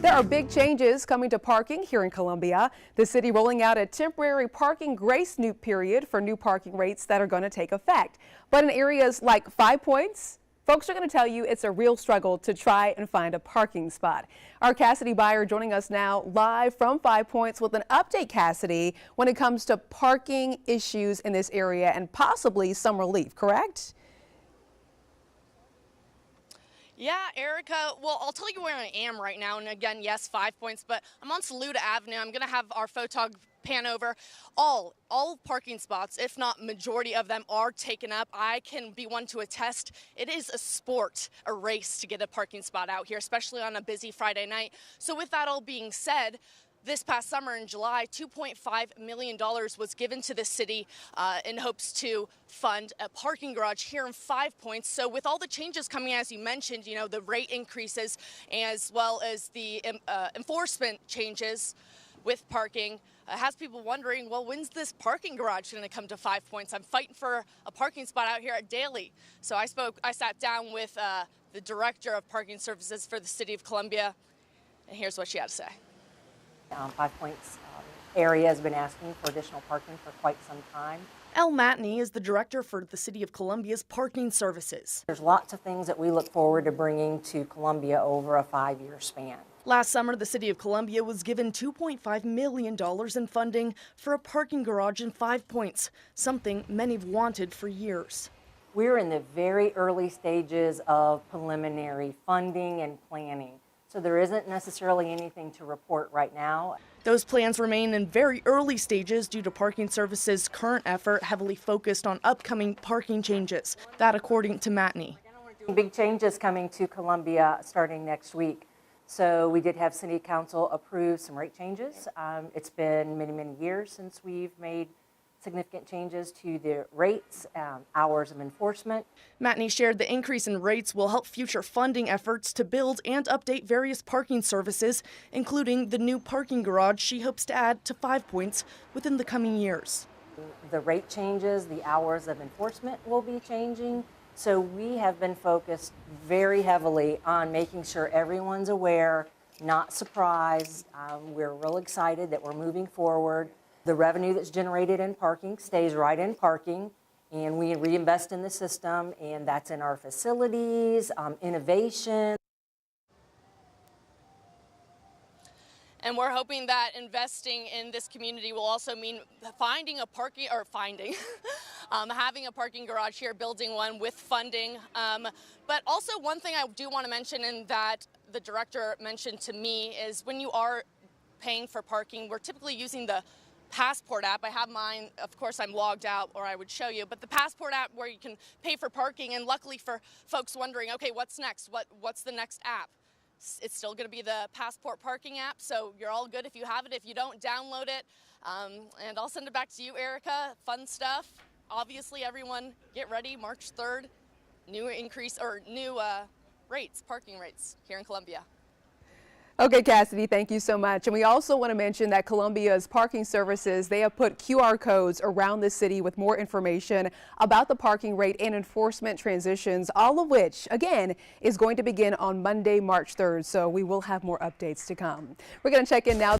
There are big changes coming to parking here in Columbia. The city rolling out a temporary parking grace period for new parking rates that are going to take effect. But in areas like 5 Points, folks are going to tell you it's a real struggle to try and find a parking spot. Our Cassidy Buyer joining us now live from 5 Points with an update, Cassidy, when it comes to parking issues in this area and possibly some relief, correct? Yeah, Erica, well, I'll tell you where I am right now. And again, yes, 5 Points, but I'm on Saluda Avenue. I'm going to have our photog pan over. All parking spots, if not majority of them, are taken up. I can be one to attest. It is a sport, a race to get a parking spot out here, especially on a busy Friday night. So with that all being said, this past summer in July, $2.5 million was given to the city in hopes to fund a parking garage here in 5 Points. So with all the changes coming, as you mentioned, you know, the rate increases as well as the enforcement changes with parking, has people wondering, well, when's this parking garage going to come to 5 Points? I'm fighting for a parking spot out here at Daly. So I sat down with the director of parking services for the city of Columbia, and here's what she had to say. 5 Points area has been asking for additional parking for quite some time. Elle Matney is the director for the City of Columbia's parking services. There's lots of things that we look forward to bringing to Columbia over a 5-year span. Last summer, the City of Columbia was given $2.5 million in funding for a parking garage in 5 Points, something many have wanted for years. We're in the very early stages of preliminary funding and planning. So there isn't necessarily anything to report right now. Those plans remain in very early stages due to Parking Services' current effort heavily focused on upcoming parking changes. That according to Matney. Big changes coming to Columbia starting next week. So we did have City Council approve some rate changes. It's been many, many years since we've made significant changes to the rates, hours of enforcement. Matney shared the increase in rates will help future funding efforts to build and update various parking services, including the new parking garage she hopes to add to 5 Points within the coming years. The rate changes, the hours of enforcement will be changing. So we have been focused very heavily on making sure everyone's aware, not surprised. We're real excited that we're moving forward. The revenue that's generated in parking stays right in parking, and we reinvest in the system, and that's in our facilities, innovation. And we're hoping that investing in this community will also mean having a parking garage here, building one with funding. But also one thing I do want to mention, and that the director mentioned to me, is when you are paying for parking, we're typically using the Passport app. I have mine, of course I'm logged out, or I would show you, but the Passport app where you can pay for parking. And luckily for folks wondering, okay, what's next? What's the next app? It's still going to be the Passport parking app, so you're all good if you have it. If you don't, download it. And I'll send it back to you, Erica. Fun stuff. Obviously, everyone get ready. March 3rd, new rates, parking rates here in Columbia. Okay, Cassidy, thank you so much. And we also want to mention that Columbia's parking services, they have put QR codes around the city with more information about the parking rate and enforcement transitions, all of which, again, is going to begin on Monday, March 3rd. So we will have more updates to come. We're going to check in now.